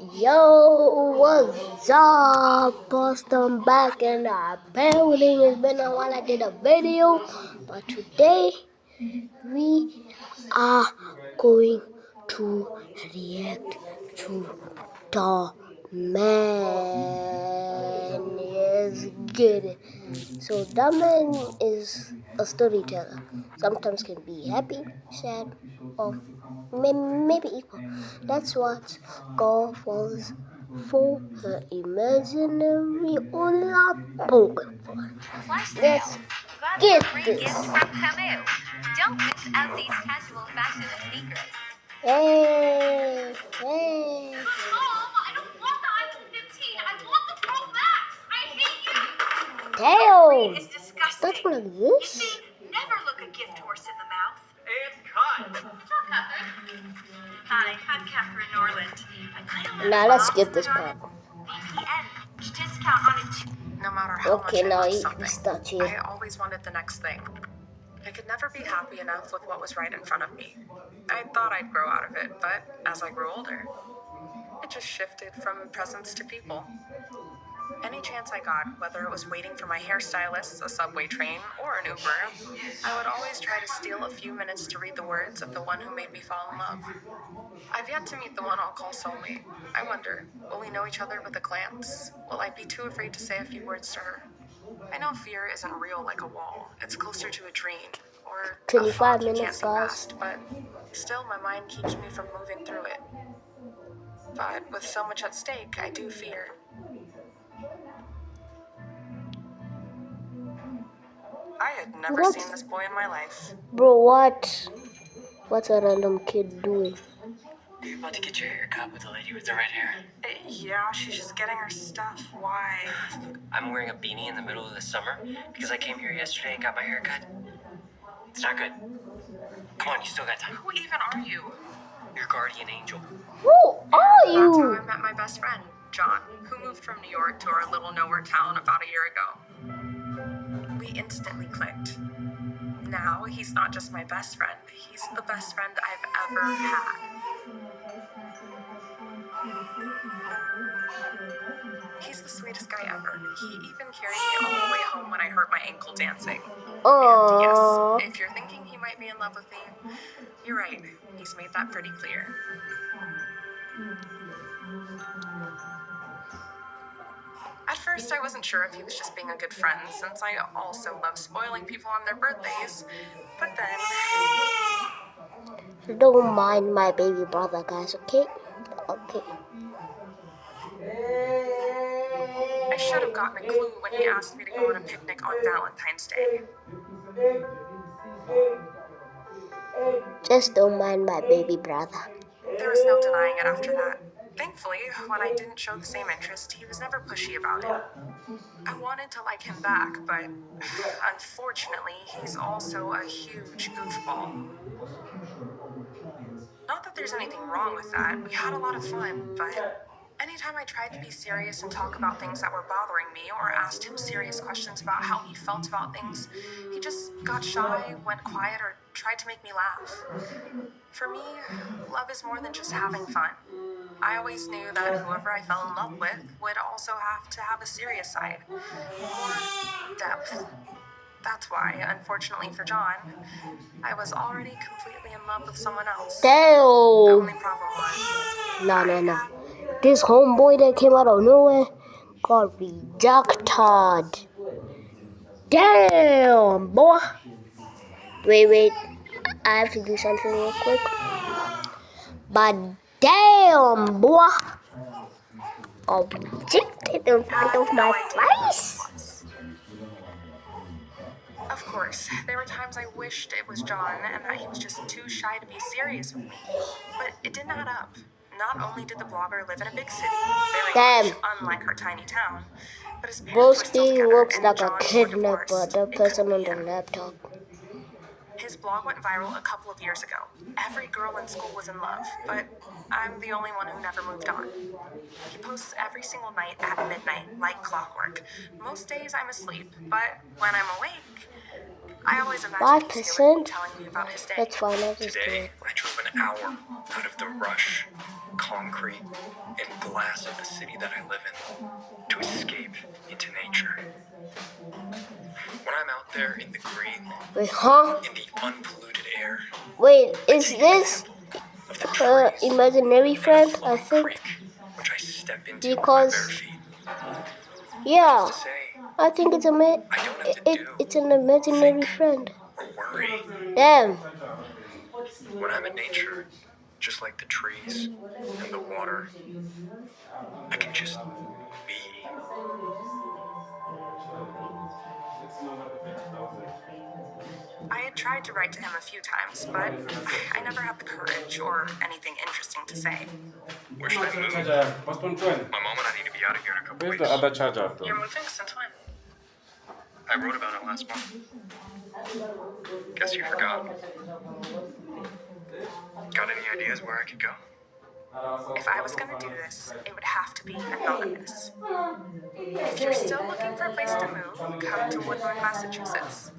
Yo, what's up? Boston back in the building. It's been a while I did a video, but today we are going to react to the man. Yes, get it. So the man is a storyteller. Sometimes can be happy, sad, or maybe equal. That's what God falls for her imaginary Pokemon. Let's get this. Don't miss out these casual fashion sneakers. Hey, hey. Mom, I don't want the iPhone 15. I want the Pro Max. I hate you. Damn. It's disgusting. That's one of You this? see, never look a gift horse in the mouth. And cut. What's up, Catherine? Hi, I'm Catherine Norland. Now let's skip this part. VPN. Discount on it. No matter how Okay, much I now loved you something, start I here. always wanted the next thing. I could never be happy enough with what was right in front of me. I thought I'd grow out of it, but as I grew older, it just shifted from presents to people. Any chance I got, whether it was waiting for my hairstylist, a subway train, or an Uber, I would always try to steal a few minutes to read the words of the one who made me fall in love. I've yet to meet the one I'll call soulmate. I wonder, will we know each other with a glance? Will I be too afraid to say a few words to her? I know fear isn't real like a wall. It's closer to a dream, or 25 a fog you minutes, can't see guys. past, but still my mind keeps me from moving through it. But with so much at stake, I do fear. I had never What? seen this boy in my life. Bro, what? What's a random kid doing? Are you about to get your hair cut with the lady with the red hair? Yeah, she's just getting her stuff. Why? Look, I'm wearing a beanie in the middle of the summer because I came here yesterday and got my hair cut. It's not good. Come on, you still got time. Who even are you? Your guardian angel. Who are That's how you? I met my best friend, John, who moved from New York to our little nowhere town about a year ago. We instantly clicked. Now he's not just my best friend, he's the best friend I've ever had. He's the sweetest guy ever. He even carried me all the way home when I hurt my ankle dancing. And Aww. yes, if you're thinking he might be in love with me, you're right. He's made that pretty clear. At first, I wasn't sure if he was just being a good friend, since I also love spoiling people on their birthdays. But then, Don't mind my baby brother, guys, okay? Okay. I should have gotten a clue when he asked me to go on a picnic on Valentine's Day. Just don't mind my baby brother. There was no denying it after that. Thankfully, when I didn't show the same interest, he was never pushy about it. I wanted to like him back, but unfortunately, he's also a huge goofball. Not that there's anything wrong with that. We had a lot of fun, but anytime I tried to be serious and talk about things that were bothering me or asked him serious questions about how he felt about things, he just got shy, went quiet, or tried to make me laugh. For me, love is more than just having fun. I always knew that whoever I fell in love with would also have to have a serious side, more depth. That's why, unfortunately for John, I was already completely in love with someone else. The Damn. only problem was, No. This homeboy that came out of nowhere got rejected. Damn, boy. Wait. I have to do something real quick. But damn, boy. Got rejected in front of my face. of course, there were times I wished it was John and that he was just too shy to be serious with me. But it didn't add up. Not only did the blogger live in a big city, very much unlike her tiny town, but his parents were still Broski together, looks and like a John were kidnapper, divorced. the It person couldn't on be the him. laptop. His blog went viral a couple of years ago. Every girl in school was in love, but I'm the only one who never moved on. He posts every single night at midnight, like clockwork. Most days I'm asleep, but when I'm awake, I always imagine he's here with me 5%? telling me about his day. Let's find out this Today, kid. I drove an hour out of the rush. concrete and glass of the city that I live in to escape into nature. When I'm out there in the green, Wait, huh? in the unpolluted air, Wait, I is take an this example of the her trees imaginary and the friend? I flowing think. creek, which I step into with my Because, bare feet. yeah, Just to say, I think it's I don't have to do, it's an imaginary think, friend. or worry. Damn. When I'm in nature, just like the trees and the water, I can just be. I had tried to write to him a few times, but I never had the courage or anything interesting to say. Where should I move? My mom and I need to be out of here in a couple Where's weeks. the other charger? You're moving since when? I wrote about it last month. Guess you forgot. Got any ideas where I could go? If I was gonna do this, it would have to be anonymous. If you're still looking for a place to move, come to Woodburn, Massachusetts.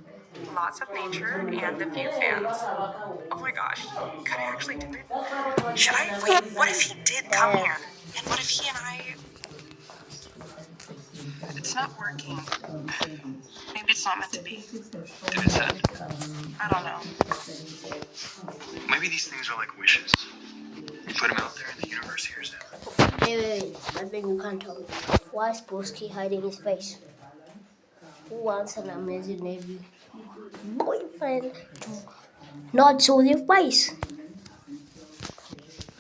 Lots of nature and a few fans. Oh my gosh, could I actually do it? Should I? Wait, what if he did come here? And what if he and I... It's not working. Maybe it's not meant to be. Did it send? I don't know. Maybe these things are like wishes. You put them out there and the universe hears them. Wait, I think you can't tell me. Why is Broski hiding his face? Who wants an imaginary boyfriend to not show their face?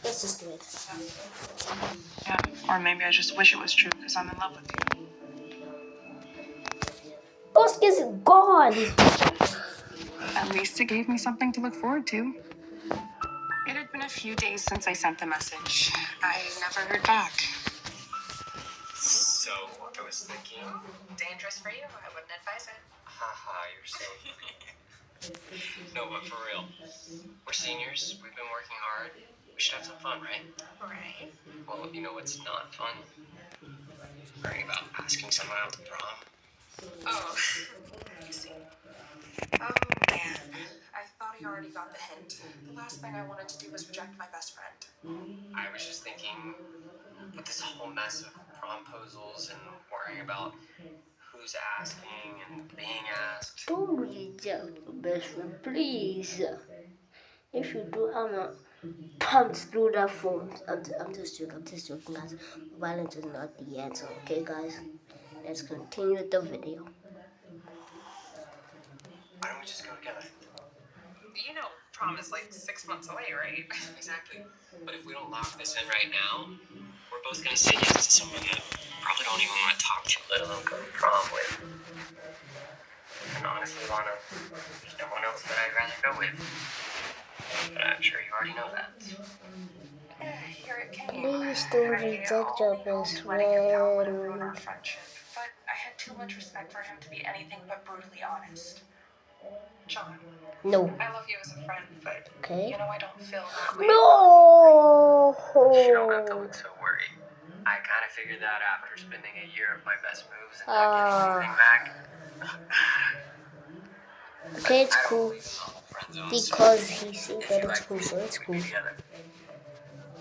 Let's just do it. Yeah, or maybe I just wish it was true because I'm in love with you. Broski's gone. At least it gave me something to look forward to. It had been a few days since I sent the message. I never heard back. So, I was thinking, Dangerous for you. I wouldn't advise it. haha, you're so funny. No, but for real. We're seniors, we've been working hard. We should have some fun, right? Right. Well, you know what's not fun? Worrying about asking someone out to prom. Oh, I see. Oh, man. I thought he already got the hint. The last thing I wanted to do was reject my best friend. I was just thinking, with this whole mess of promposals and worrying about who's asking and being asked. Don't reject your best friend, please. If you do, I'm gonna punch through that phone. I'm just joking, guys. Violence is not the answer, okay, guys? Let's continue with the video. Why don't we just go together? You know, prom is like 6 months away, right? Exactly. But if we don't lock this in right now, we're both gonna say yes to someone that probably don't even want to talk to, let alone go to prom with. And honestly, Lana, there's no one else that I'd rather go with. But I'm sure you already know that. Here it came. Please don't reject your best Letting him know would ruin friend. our friendship, but I had too much respect for him to be anything but brutally honest. John, No. I love you as a friend, but Okay. you know I don't feel that way. No. You don't have to look so worried. I kind of figured that after spending a year of my best moves and not getting anything back. Okay, it's I don't cool. believe in all the friend zones. Because he said If that you it's like cool, me, so it's we cool. can be together.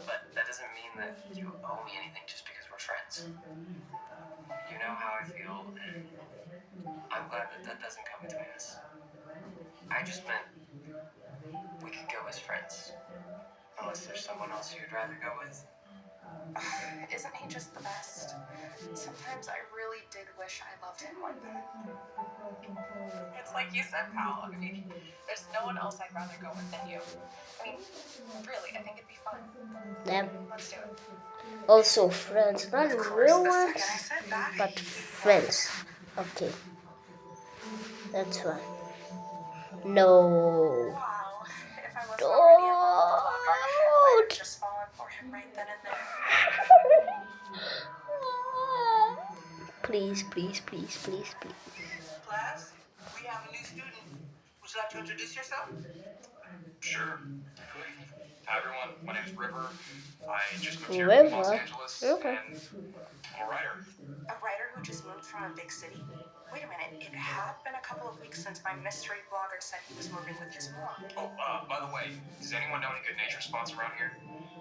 But that doesn't mean that you owe me anything just because we're friends. You know how I feel, and I'm glad that that doesn't come between us. I just meant we could go as friends. Unless there's someone else you'd rather go with. Isn't he just the best? Sometimes I really did wish I loved him like that. It's like you said, pal. I mean, there's no one else I'd rather go with than you. I mean, really, I think it'd be fun. Them. Let's do it. Also friends, not Of course, real the ones, second I said that, but friends. Okay. That's fine. No. wow, if I wasn't already in love with the blogger, I might have just fallen for him right then and there. Please, please, please, please, please. Class, we have a new student. Would you like to introduce yourself? Sure. Hi everyone, my name is River. I just moved here from Los River? Angeles, Okay. and I'm a writer. A writer who just moved from a big city? Wait a minute, it had been a couple of weeks since my mystery blogger said he was moving with his mom. Oh, by the way, does anyone know any good nature spots around here?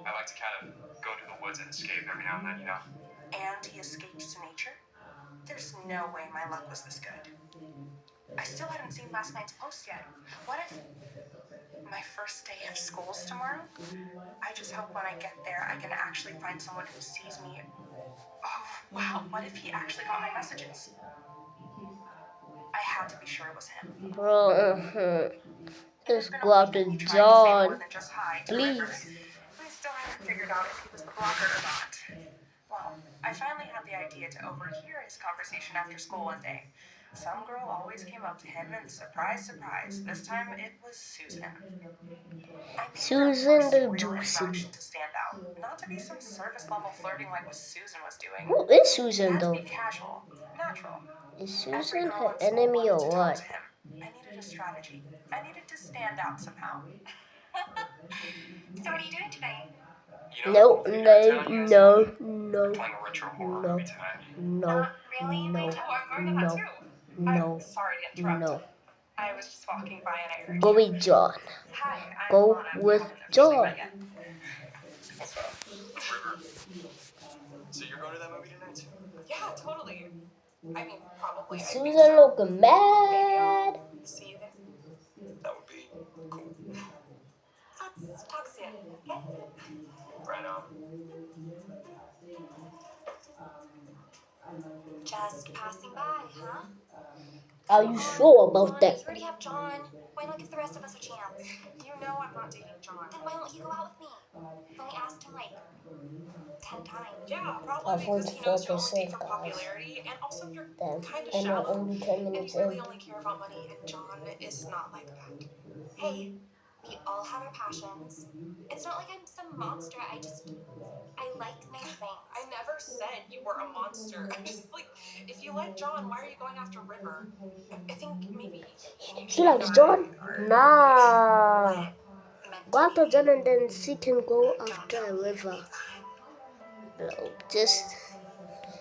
I like to kind of go into the woods and escape every now and then, you know? And he escaped to nature? There's no way my luck was this good. I still hadn't seen last night's post yet. What if my first day of school's tomorrow? I just hope when I get there I can actually find someone who sees me. Oh, wow, what if he actually got my messages? I had to be sure it was him. Bro, It let's had been go a week after and he tried to say more John. than just hi to River. Please. We still haven't figured out if he was the blogger or not. Well, I finally had the idea to overhear his conversation after school one day. Some girl always came up to him and surprise, surprise, this time it was Susan. I made Susan her the real Juicy. introduction to stand out, not to be some surface level flirting like what Susan was doing. Who is It Susan had to though? be casual, natural. Is Every Susan girl her in school enemy wanted or to talk what? to him. I needed a strategy. I needed to stand out somehow. So what are you doing tonight? You know, No, the no, town you guys no, We're no, playing a retro horror no, movie tonight. no, Not really. no, Oh, I'm going to that no, too. no, I'm sorry to interrupt. no. I was just walking by and I heard Go you. with John. Hi, I'm Go Lana. We with haven't officially John. met yet. What's up? It's River. So you're going to that movie tonight? Yeah, totally. I mean, probably. I think Susan so. looking Maybe mad. I'll see you there. That would be cool. Let's talk soon, okay? Right on. Just passing by, huh? Are you sure about Lana, that? you already have John. Why not give the rest of us a chance? You know I'm not dating John. Then why don't you go out with me? I've only asked him like 10 times. Yeah, I probably found because he knows you only date 4%, for guys. popularity, and also you're Damn, kind of and we're shallow. only 10 And minutes you really in. only care about money, and John is not like that. Hey, we all have our passions. It's not like I'm some monster. I like nice things. I never said you were a monster. I'm just like, if you like John, why are you going after River? I think maybe you She likes John? Nah. Go after John and then she can go after River. No, just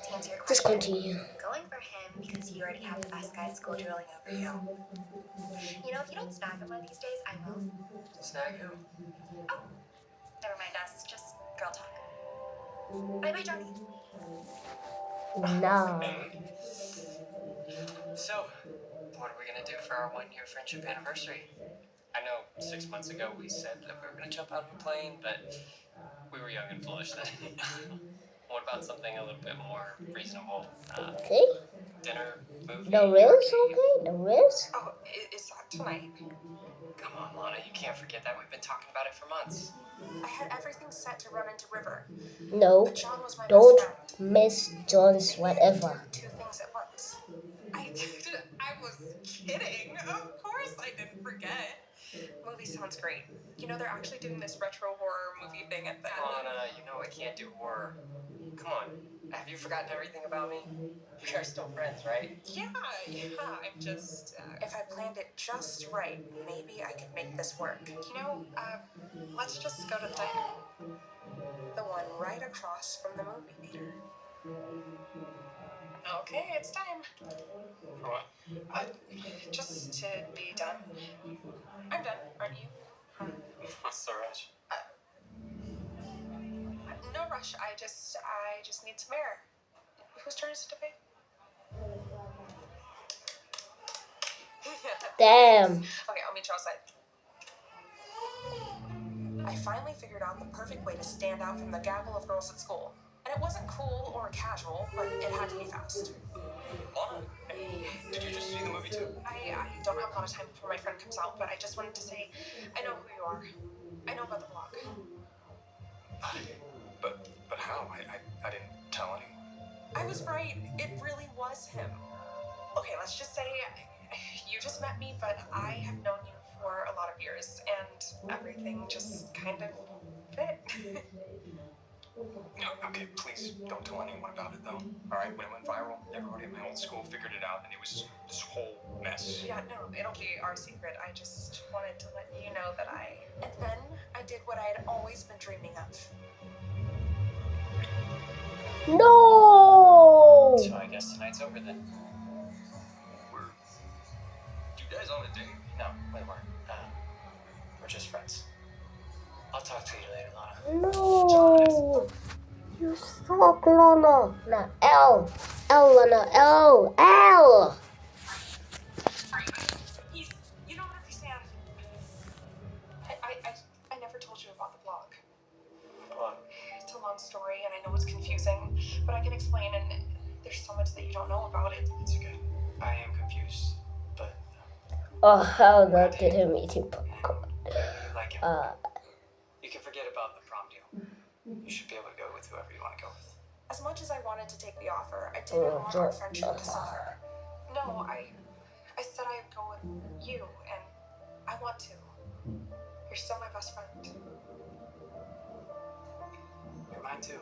To answer your question, continue. going for him because you already have the best guy at school drooling over you. You know, if you don't snag him one of these days, I will. Snag who? Oh, never mind us. Just girl talk. Bye-bye, Johnny. Nah. So, what are we gonna do for our 1-year friendship anniversary? I know 6 months ago we said that we were gonna jump out of a plane, but we were young and foolish then. What about something a little bit more reasonable? Okay. Dinner, movie, The Riz, arcade? okay? The Riz? Oh, is that tonight? Come on, Lana, you can't forget that. We've been talking about it for months. I had everything set to run into River, No. but John was my Don't best friend. miss John's whatever. Do two things at once. I was kidding. Of course I didn't forget. Movie sounds great. You know, they're actually doing this retro horror movie thing at the end. Lana, you know I can't do horror. Come on, have you forgotten everything about me? We are still friends, right? Yeah, I'm just... if I planned it just right, maybe I could make this work. You know, let's just go to the diner. The one right across from the movie theater. Okay, it's time. For what? Just to be done. I'm done, aren't you? What's the rush? No rush, I just need some air. Whose turn is it to pay? Damn. Okay, I'll meet you outside. I finally figured out the perfect way to stand out from the gaggle of girls at school. And it wasn't cool or casual, but it had to be fast. Lana, hey, did you just see the movie too? I don't have a lot of time before my friend comes out, but I just wanted to say, I know who you are. I know about the blog. But how? I didn't tell anyone. I was right. It really was him. Okay, let's just say you just met me, but I have known you for a lot of years, and everything just kind of fit. No, okay, please don't tell anyone about it, though. All right, when it went viral, everybody at my old school figured it out, and it was this whole mess. Yeah, no, it'll be our secret. I just wanted to let you know that I... And then I did what I had always been dreaming of. No! So I guess tonight's over then. We're... You guys on a date? No, we weren't. We're just friends. I'll talk to you later, Lana. No! You suck, Lana. Not L. L, Lana. L. L. You don't understand. I never told you about the blog. What? It's a long story, and I know it's confusing, but I can explain, and there's so much that you don't know about it. It's okay. I am confused, but... Oh, how that did him eating popcorn. I really like it. You can forget about the prom deal. You should be able to go with whoever you want to go with. As much as I wanted to take the offer, I didn't want our friendship to suffer. No, I said I'd go with you, and I want to. You're still my best friend. You're mine too.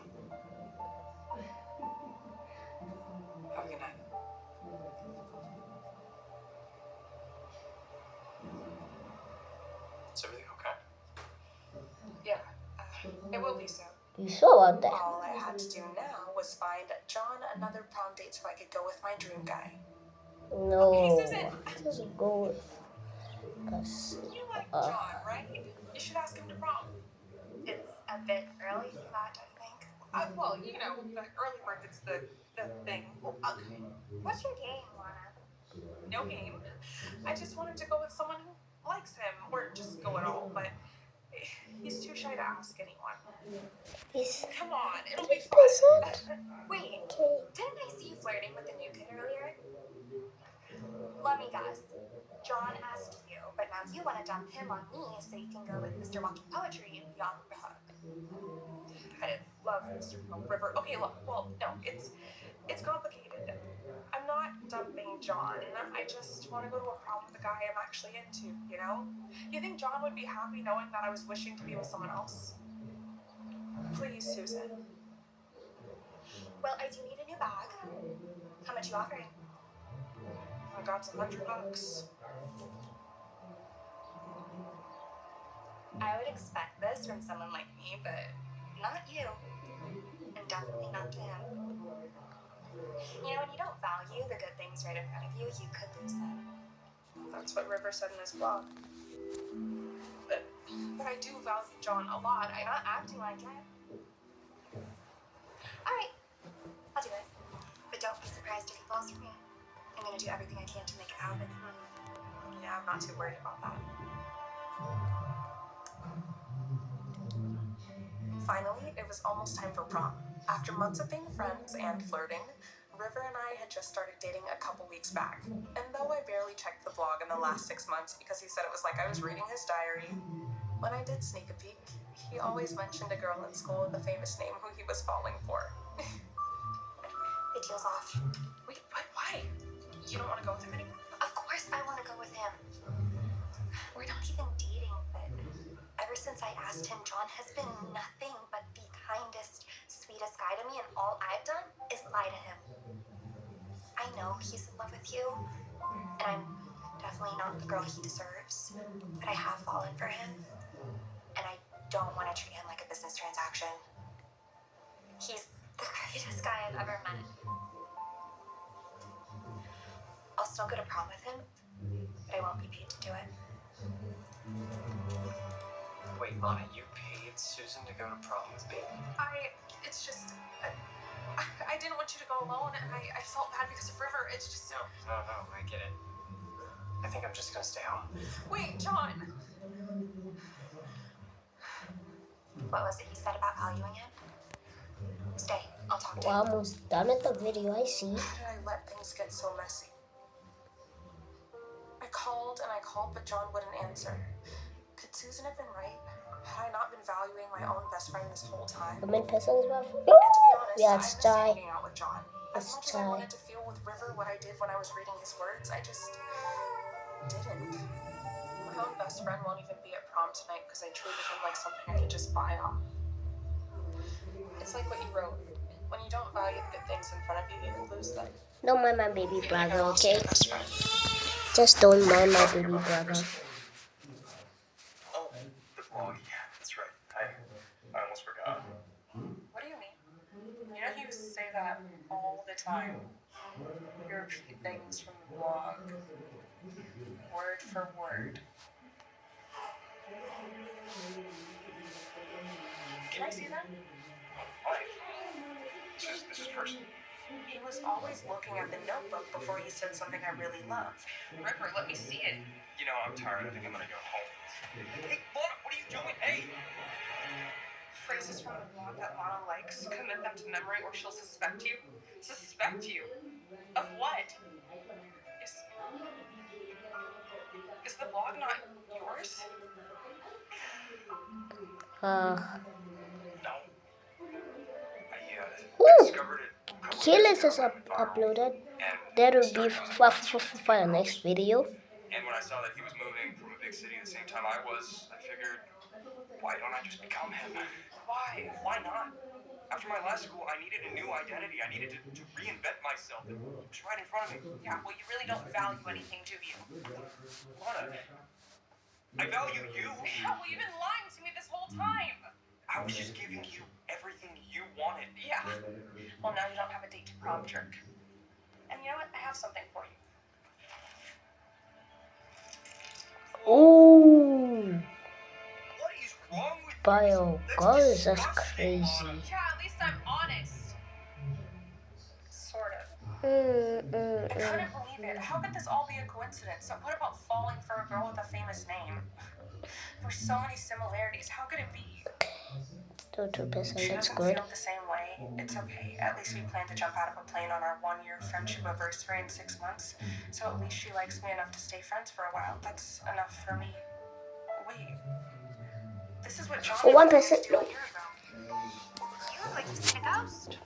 Have a good night. Is everything okay? Yeah, it will be soon. You saw about that. All I had to do now was find John another prom date so I could go with my dream guy. No. Okay, Susan. Just go with. Cause, You like John, right? You should ask him to prom. It's a bit early for that, I think. Well, you know, the early bird gets the thing. What's your game, Lana? No game. I just wanted to go with someone who likes him, or just go at all, but he's too shy to ask anyone. Come on, it'll be fun. Wait, didn't I see you flirting with the new kid earlier? Let me guess. John asked you, but now you want to dump him on me so you can go with Mr. Walking Poetry and be on the hook. I love Mr. River. Okay, look, well, no, it's complicated. I'm not dumping John. I just want to go to a prom with the guy I'm actually into, you know? You think John would be happy knowing that I was wishing to be with someone else? Please, Susan. Well, I do need a new bag. How much you offering? I got some $100. I would expect this from someone like me, but not you. And definitely not to him. You know, when you don't value the good things right in front of you, you could lose them. That's what River said in his blog. But I do value John a lot. I'm not acting like it. Alright, I'll do it. But don't be surprised if he falls for me. I'm gonna do everything I can to make it happen. Yeah, I'm not too worried about that. Finally, it was almost time for prom. After months of being friends and flirting, River and I had just started dating a couple weeks back. And though I barely checked the blog in the last 6 months because he said it was like I was reading his diary, when I did sneak a peek, he always mentioned a girl in school with a famous name who he was falling for. The deal's off. Wait, what? Why? You don't want to go with him anymore? Of course I want to go with him. We're not even dating, but ever since I asked him, John has been nothing but the kindest, sweetest guy to me, and all I've done is lie to him. I know he's in love with you, and I'm definitely not the girl he deserves, but I have fallen for him, and I don't want to treat him like a business transaction. He's the greatest guy I've ever met. I'll still go to prom with him, but I won't be paid to do it. Wait, Lana, you paid Susan to go to prom with me? It's just, I didn't want you to go alone, and I felt bad because of River. It's just... No, I get it. I think I'm just gonna stay home. Wait, John! What was it you said about valuing him? Stay, I'll talk to We're him. almost done with the video, I see. How did I let things get so messy? I called and I called, but John wouldn't answer. Could Susan have been right? Had I not been valuing my own best friend this whole time? The main person's about. And to be honest, Yeah, I it's missed Ty. hanging out with John. As much as I wanted to feel with River what I did when I was reading his words, I just didn't. My own best friend won't even be at prom tonight because I treated him like something I could just buy off. It's like what you wrote. When you don't value the good things in front of you, you can lose them. Don't mind my baby Feel like I brother, lost okay? my best friend. Just don't mind my baby brother. Oh, the vlog. Yeah, that's right. I almost forgot. What do you mean? You know you say that all the time. You repeat things from the blog, word for word. Can I see that? Why? This is personal. He was always looking at the notebook before he said something I really love. River, let me see it. You know, I'm tired. I think I'm gonna go home. Hey, Lana, what are you doing? Hey! Phrases from the blog that Lana likes, commit them to memory or she'll suspect you. Suspect you? Of what? Is the blog not yours? No. I Ooh, discovered it a couple Kill years is ago when it went viral. uploaded. And That it will be started as a fun story. for a next video. And when I saw that he was moving from a big city at the same time I was, I figured, why don't I just become him? Why? Why not? After my last school, I needed a new identity. I needed to reinvent myself. It was right in front of me. Yeah, well, you really don't value anything, do you? Lana, I value you. Yeah, well, you've been lying to me this whole time. I was just giving you everything you wanted. Yeah. Well, now you don't have a date to prom, jerk. And you know what? I have something for you. Ooh, What is wrong with bio guys, that's disgusting, crazy. Lana. Yeah, at least I'm honest. Sort of. I couldn't believe it. How could this all be a coincidence? So what about falling for a girl with a famous name? There's so many similarities. How could it be? 2%, She that's doesn't good. feel the same way. It's okay. At least we plan to jump out of a plane on our 1-year friendship anniversary in 6 months. So at least she likes me enough to stay friends for a while. That's enough for me. Wait. This is what John For 1%, do a no. year ago. You look like you've seen a ghost.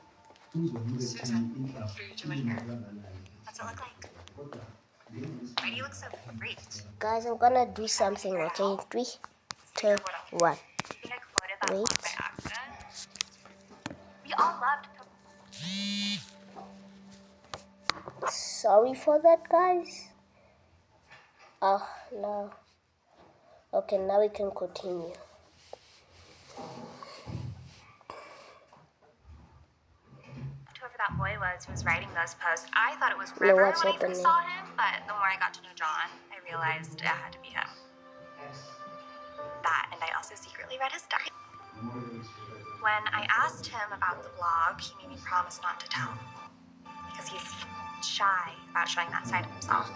Susan, what are you doing here? What's it look like? Why do you look so freaked? Guys, I'm gonna do something, okay? 3, 2, 1. Think I quoted that Wait. blog by accident? We all loved Sorry for that, guys. Oh, no. Okay, now we can continue. whoever that boy was who was writing those posts. I thought it was No, River what's when I first happening? saw him, but the more I got to know John, I realized it had to be him. That, and I also secretly read his diary. When I asked him about the blog, he made me promise not to tell. Because he's shy about showing that side of himself.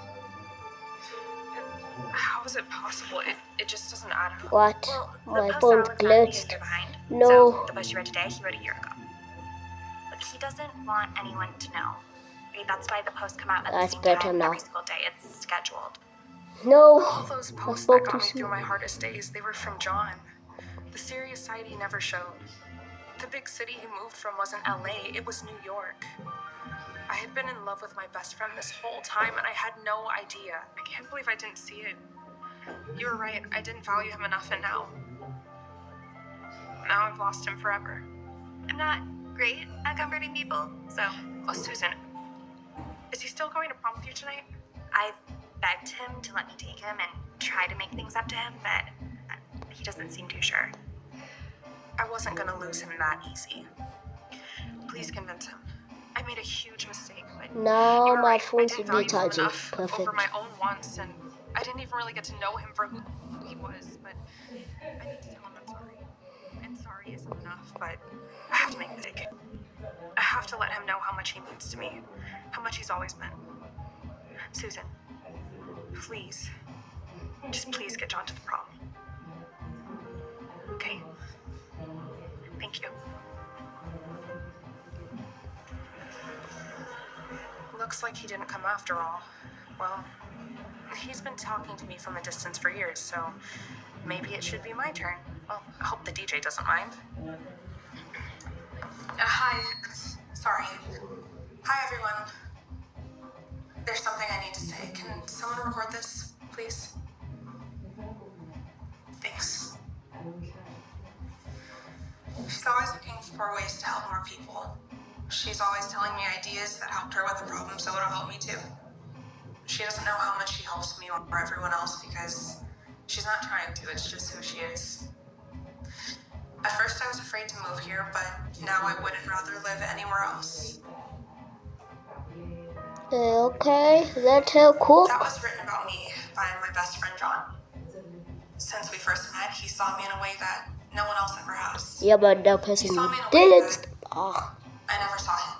How is it possible? It just doesn't add up. What? Well, the My post phone I was meant to be a glitched. year behind. No. So the post you read today, he wrote a year ago. But he doesn't want anyone to know. Right? That's why the posts come out at That's the same better time now. every single day. It's scheduled. No. All those I posts spoke that got too me soon. through my hardest days, they were from John. The serious side he never showed. The big city he moved from wasn't LA, it was New York. I had been in love with my best friend this whole time, and I had no idea. I can't believe I didn't see it. You were right, I didn't value him enough, and now I've lost him forever. I'm not great at comforting people, so Oh, Susan, is he still going to prom with you tonight? I've begged him to let me take him and try to make things up to him, but he doesn't seem too sure. I wasn't gonna lose him that easy. Please convince him. I made a huge mistake, but Now you were my right. phone I should didn't be value him charging. enough Perfect. over my own wants, and I didn't even really get to know him for who he was, but I need to tell him I'm sorry. And sorry isn't enough, but I have to make the mistake. I have to let him know how much he means to me, how much he's always meant. Susan, please, just please get John to the prom. Okay? Thank you. Looks like he didn't come after all. Well, he's been talking to me from a distance for years, so maybe it should be my turn. Well, I hope the DJ doesn't mind. Hi. Sorry. Hi, everyone. There's something I need to say. Can someone record this, please? Thanks. She's always looking for ways to help more people. She's always telling me ideas that helped her with the problem, so it'll help me too. She doesn't know how much she helps me or everyone else because she's not trying to, it's just who she is. At first I was afraid to move here, but now I wouldn't rather live anywhere else. Okay, let her cook. That was written about me by my best friend John. Since we first met, he saw me in a way that no one else ever has. Yeah, but the He person saw who me in a way didn't. that Oh, I never saw him.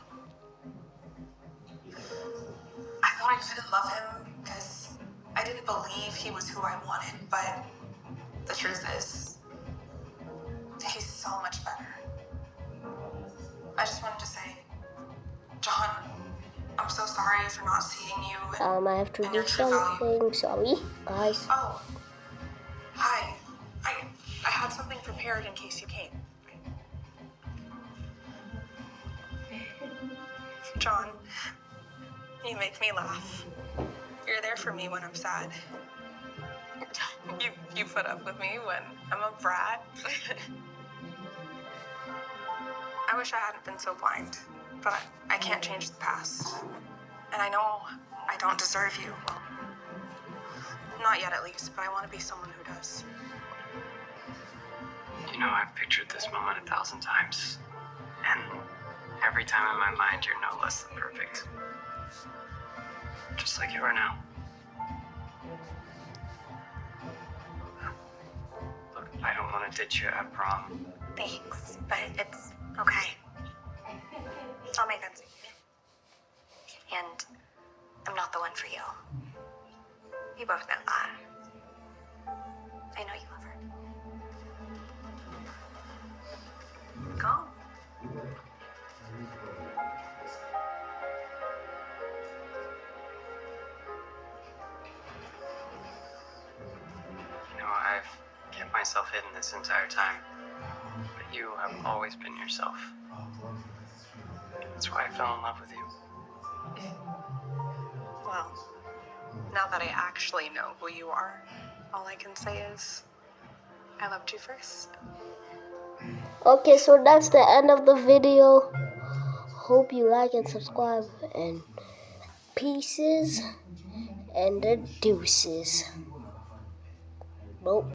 I thought I couldn't love him because I didn't believe he was who I wanted, but the truth is, he's so much better. I just wanted to say, John, I'm so sorry for not seeing you I have to and do your true value. something. Sorry, guys. Oh, hi. I had something prepared in case you came. John, you make me laugh. You're there for me when I'm sad. You put up with me when I'm a brat. I wish I hadn't been so blind, but I can't change the past. And I know I don't deserve you. Well, not yet at least, but I want to be someone who does. You know, I've pictured this moment 1,000 times. And every time in my mind, you're no less than perfect. Just like you are now. Look, I don't want to ditch you at prom. Thanks, but it's okay. I'll make ends meet. And I'm not the one for you. You both know that. I know you love her. Go. You know, I've kept myself hidden this entire time. But you have always been yourself. That's why I fell in love with you. Well, now that I actually know who you are, all I can say is, I loved you first. Okay, so that's the end of the video. Hope you like and subscribe, and pieces and the deuces. Nope.